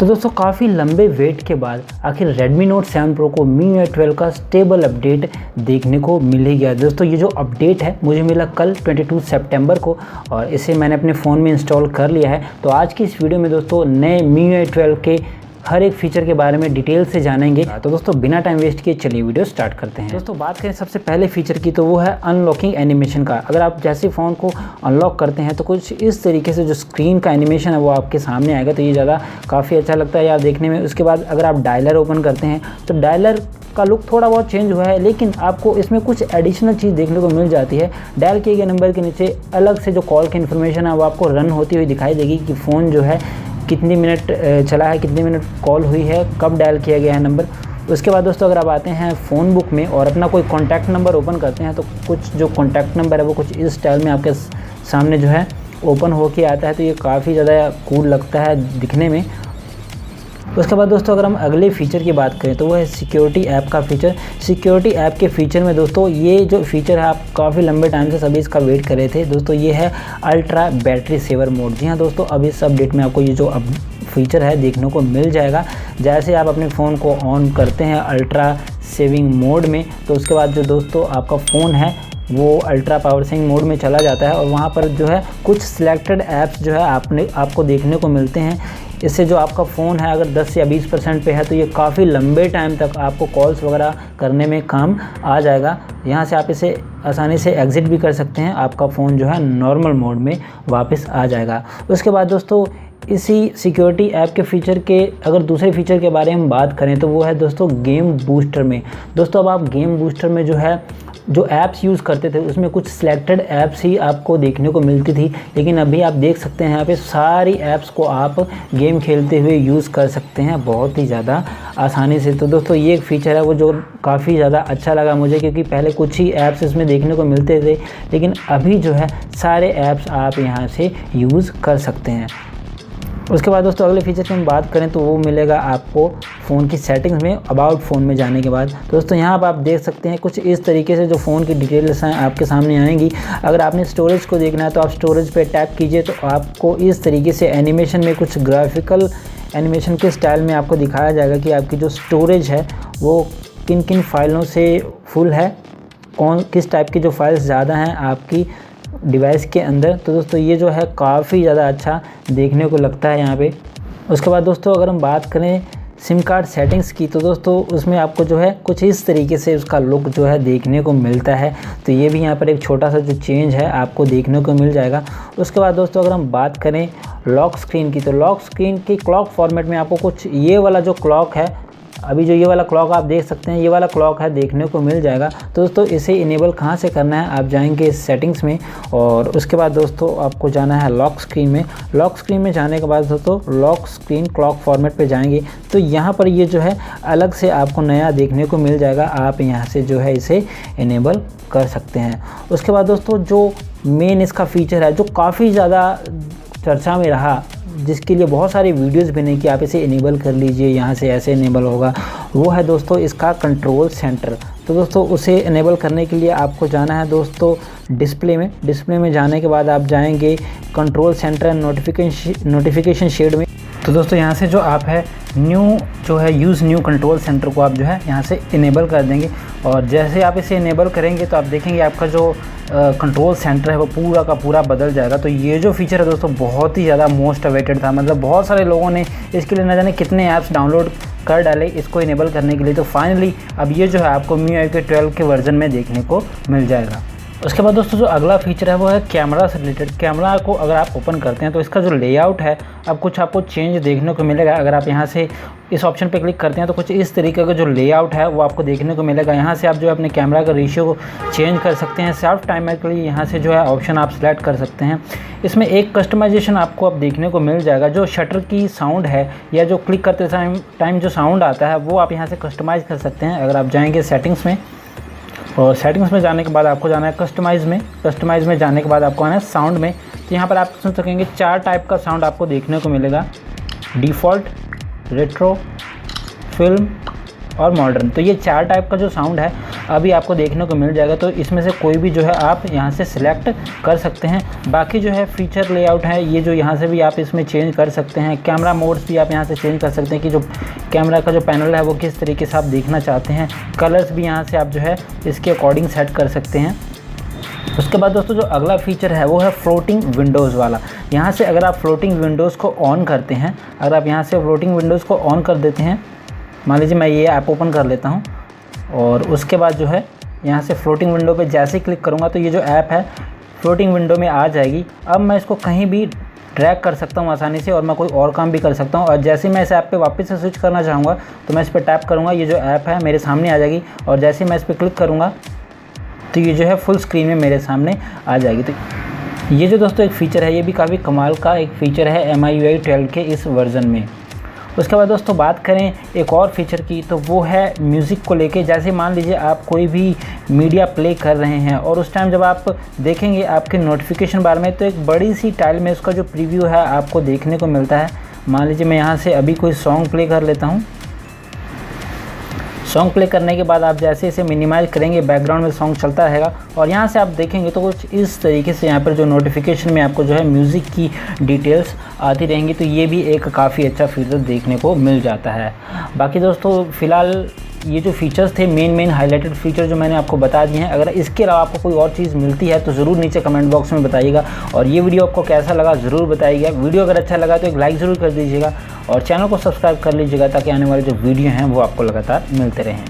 तो दोस्तों काफ़ी लंबे वेट के बाद आखिर Redmi Note 7 Pro को MIUI 12 का स्टेबल अपडेट देखने को मिल ही गया। दोस्तों ये जो अपडेट है मुझे मिला कल 22 सितंबर को और इसे मैंने अपने फ़ोन में इंस्टॉल कर लिया है। तो आज की इस वीडियो में दोस्तों नए MIUI 12 के हर एक फीचर के बारे में डिटेल से जानेंगे। तो दोस्तों बिना टाइम वेस्ट किए चलिए वीडियो स्टार्ट करते हैं। दोस्तों बात करें सबसे पहले फीचर की तो वो है अनलॉकिंग एनिमेशन का। अगर आप जैसे फ़ोन को अनलॉक करते हैं तो कुछ इस तरीके से जो स्क्रीन का एनिमेशन है वो आपके सामने आएगा। तो ये ज़्यादा काफ़ी अच्छा लगता है यार देखने में। उसके बाद अगर आप डायलर ओपन करते हैं तो डायलर का लुक थोड़ा बहुत चेंज हुआ है, लेकिन आपको इसमें कुछ एडिशनल चीज़ देखने को मिल जाती है। डायल किए गए नंबर के नीचे अलग से जो कॉल की इन्फॉर्मेशन है वो आपको रन होती हुई दिखाई देगी कि फ़ोन जो है कितनी मिनट चला है, कितनी मिनट कॉल हुई है, कब डायल किया गया है नंबर। उसके बाद दोस्तों अगर आप आते हैं फ़ोन बुक में और अपना कोई कॉन्टैक्ट नंबर ओपन करते हैं तो कुछ जो कॉन्टैक्ट नंबर है वो कुछ इस स्टाइल में आपके सामने जो है ओपन होके आता है। तो ये काफ़ी ज़्यादा कूल लगता है दिखने में। उसके बाद दोस्तों अगर हम अगले फीचर की बात करें तो वो है सिक्योरिटी ऐप का फीचर। सिक्योरिटी ऐप के फीचर में दोस्तों ये जो फीचर है आप काफ़ी लंबे टाइम से सभी इसका वेट कर रहे थे दोस्तों, ये है अल्ट्रा बैटरी सेवर मोड। जी हाँ दोस्तों, अब इस अपडेट में आपको ये जो फीचर है देखने को मिल जाएगा। जैसे आप अपने फ़ोन को ऑन करते हैं अल्ट्रा सेविंग मोड में तो उसके बाद जो दोस्तों आपका फ़ोन है वो अल्ट्रा पावर सेविंग मोड में चला जाता है और वहाँ पर जो है कुछ सिलेक्टेड ऐप्स जो है आपको देखने को मिलते हैं। इससे जो आपका फ़ोन है अगर 10 या 20% पे है तो ये काफ़ी लंबे टाइम तक आपको कॉल्स वगैरह करने में काम आ जाएगा। यहाँ से आप इसे आसानी से एग्ज़िट भी कर सकते हैं, आपका फ़ोन जो है नॉर्मल मोड में वापस आ जाएगा। उसके बाद दोस्तों इसी सिक्योरिटी ऐप के फ़ीचर के अगर दूसरे फीचर के बारे में बात करें तो वो है दोस्तों गेम बूस्टर में। दोस्तों अब आप गेम बूस्टर में जो है जो ऐप्स यूज़ करते थे उसमें कुछ सिलेक्टेड ऐप्स ही आपको देखने को मिलती थी, लेकिन अभी आप देख सकते हैं यहाँ पे सारी ऐप्स को आप गेम खेलते हुए यूज़ कर सकते हैं बहुत ही ज़्यादा आसानी से। तो दोस्तों ये एक फ़ीचर है वो जो काफ़ी ज़्यादा अच्छा लगा मुझे, क्योंकि पहले कुछ ही ऐप्स इसमें देखने को मिलते थे, लेकिन अभी जो है सारे ऐप्स आप यहाँ से यूज़ कर सकते हैं। उसके बाद दोस्तों अगले फीचर की हम बात करें तो वो मिलेगा आपको फ़ोन की सेटिंग्स में अबाउट फ़ोन में जाने के बाद। दोस्तों यहाँ पर आप देख सकते हैं कुछ इस तरीके से जो फ़ोन की डिटेल्स हैं आपके सामने आएंगी। अगर आपने स्टोरेज को देखना है तो आप स्टोरेज पे टैप कीजिए तो आपको इस तरीके से एनिमेशन में कुछ ग्राफिकल एनिमेशन के स्टाइल में आपको दिखाया जाएगा कि आपकी जो स्टोरेज है वो किन किन फाइलों से फुल है, किस टाइप की जो फाइल्स ज़्यादा हैं आपकी डिवाइस के अंदर। तो दोस्तों ये जो है काफ़ी ज़्यादा अच्छा देखने को लगता है यहाँ पे। उसके बाद दोस्तों अगर हम बात करें सिम कार्ड सेटिंग्स की तो दोस्तों उसमें आपको जो है कुछ इस तरीके से उसका लुक जो है देखने को मिलता है। तो ये भी यहाँ पर एक छोटा सा जो चेंज है आपको देखने को मिल जाएगा। उसके बाद दोस्तों अगर हम बात करें लॉक स्क्रीन की तो लॉक स्क्रीन की क्लॉक फॉर्मेट में आपको कुछ ये वाला जो क्लॉक है, अभी जो ये वाला क्लॉक आप देख सकते हैं ये वाला क्लॉक है देखने को मिल जाएगा। तो दोस्तों इसे इनेबल कहाँ से करना है, आप जाएंगे सेटिंग्स में और उसके बाद दोस्तों आपको जाना है लॉक स्क्रीन में। लॉक स्क्रीन में जाने के बाद दोस्तों लॉक स्क्रीन क्लॉक फॉर्मेट पे जाएंगे तो यहाँ पर ये जो है अलग से आपको नया देखने को मिल जाएगा। आप यहाँ से जो है इसे इनेबल कर सकते हैं। उसके बाद दोस्तों जो मेन इसका फीचर है जो काफ़ी ज़्यादा चर्चा में रहा, जिसके लिए बहुत सारी वीडियोस बने कि आप इसे इनेबल कर लीजिए, यहाँ से ऐसे इनेबल होगा, वो है दोस्तों इसका कंट्रोल सेंटर। तो दोस्तों उसे इनेबल करने के लिए आपको जाना है दोस्तों डिस्प्ले में। डिस्प्ले में जाने के बाद आप जाएंगे control centre and notification shade में। तो दोस्तों यहाँ से जो आप है यूज़ न्यू कंट्रोल सेंटर को आप जो है यहाँ से इनेबल कर देंगे और जैसे आप इसे इनेबल करेंगे तो आप देखेंगे आपका जो कंट्रोल सेंटर है वो पूरा का पूरा बदल जाएगा। तो ये जो फीचर है दोस्तों बहुत ही ज़्यादा मोस्ट अवेटेड था, मतलब बहुत सारे लोगों ने इसके लिए न जाने कितने ऐप्स डाउनलोड कर डाले इसको इनेबल करने के लिए। तो फाइनली अब ये जो है आपको MIUI के 12 के वर्जन में देखने को मिल जाएगा। उसके बाद दोस्तों जो अगला फीचर है वो है कैमरा से रिलेटेड। कैमरा को अगर आप ओपन करते हैं तो इसका जो लेआउट है अब कुछ आपको चेंज देखने को मिलेगा। अगर आप यहाँ से इस ऑप्शन पे क्लिक करते हैं तो कुछ इस तरीके का जो लेआउट है वो आपको देखने को मिलेगा। यहाँ से आप जो है अपने कैमरा का रेशियो को चेंज कर सकते हैं। सेल्फ टाइमर के लिए यहाँ से जो है ऑप्शन आप सेलेक्ट कर सकते हैं। इसमें एक कस्टमाइजेशन आपको अब देखने को मिल जाएगा। जो शटर की साउंड है या जो क्लिक करते टाइम जो साउंड आता है वो आप यहाँ से कस्टमाइज़ कर सकते हैं। अगर आप जाएँगे सेटिंग्स में और सेटिंग्स में जाने के बाद आपको जाना है कस्टमाइज़ में। कस्टमाइज़ में जाने के बाद आपको आना है साउंड में। तो यहाँ पर आप सुन सकेंगे 4 टाइप का साउंड आपको देखने को मिलेगा, डिफ़ॉल्ट, रेट्रो, फिल्म और मॉडर्न। तो ये 4 टाइप का जो साउंड है अभी आपको देखने को मिल जाएगा। तो इसमें से कोई भी जो है आप यहाँ से सिलेक्ट कर सकते हैं। बाकी जो है फीचर लेआउट है ये जो यहाँ से भी आप इसमें चेंज कर सकते हैं। कैमरा मोड्स भी आप यहाँ से चेंज कर सकते हैं कि जो कैमरा का जो पैनल है वो किस तरीके से आप देखना चाहते हैं। कलर्स भी यहाँ से आप जो है इसके अकॉर्डिंग सेट कर सकते हैं। उसके बाद दोस्तों जो अगला फीचर है वो है फ्लोटिंग विंडोज़ वाला। यहाँ से अगर आप फ्लोटिंग विंडोज़ को ऑन करते हैं, अगर आप यहाँ से फ्लोटिंग विंडोज़ को ऑन कर देते हैं, मान लीजिए मैं ये ऐप ओपन कर लेता हूँ और उसके बाद जो है यहाँ से फ्लोटिंग विंडो पे जैसे ही क्लिक करूँगा तो ये जो ऐप है फ्लोटिंग विंडो में आ जाएगी। अब मैं इसको कहीं भी ड्रैग कर सकता हूँ आसानी से और मैं कोई और काम भी कर सकता हूँ। और जैसे ही मैं इस ऐप पे वापस से स्विच करना चाहूँगा तो मैं इस पर टैप करूँगा, ये जो ऐप है मेरे सामने आ जाएगी और जैसे ही मैं इस पर क्लिक करूँगा तो ये जो है फुल स्क्रीन में मेरे सामने आ जाएगी। तो ये जो दोस्तों एक फ़ीचर है ये भी काफ़ी कमाल का एक फ़ीचर है MIUI 12 के इस वर्ज़न में। उसके बाद दोस्तों बात करें एक और फीचर की तो वो है म्यूज़िक को लेके। जैसे मान लीजिए आप कोई भी मीडिया प्ले कर रहे हैं और उस टाइम जब आप देखेंगे आपके नोटिफिकेशन बार में तो एक बड़ी सी टाइल में उसका जो प्रीव्यू है आपको देखने को मिलता है। मान लीजिए मैं यहाँ से अभी कोई सॉन्ग प्ले कर लेता हूँ। सॉन्ग प्ले करने के बाद आप जैसे इसे मिनिमाइज करेंगे बैकग्राउंड में सॉन्ग चलता रहेगा और यहाँ से आप देखेंगे तो कुछ इस तरीके से यहाँ पर जो नोटिफिकेशन में आपको जो है म्यूज़िक की डिटेल्स आती रहेंगी। तो ये भी एक काफ़ी अच्छा फीचर देखने को मिल जाता है। बाकी दोस्तों फ़िलहाल ये जो फीचर्स थे मेन हाईलाइटेड फीचर जो मैंने आपको बता दिए हैं। अगर इसके अलावा आपको कोई और चीज़ मिलती है तो ज़रूर नीचे कमेंट बॉक्स में बताइएगा और ये वीडियो आपको कैसा लगा ज़रूर बताइएगा। वीडियो अगर अच्छा लगा तो एक लाइक ज़रूर कर दीजिएगा और चैनल को सब्सक्राइब कर लीजिएगा ताकि आने वाले जो वीडियो हैं वो आपको लगातार मिलते रहें।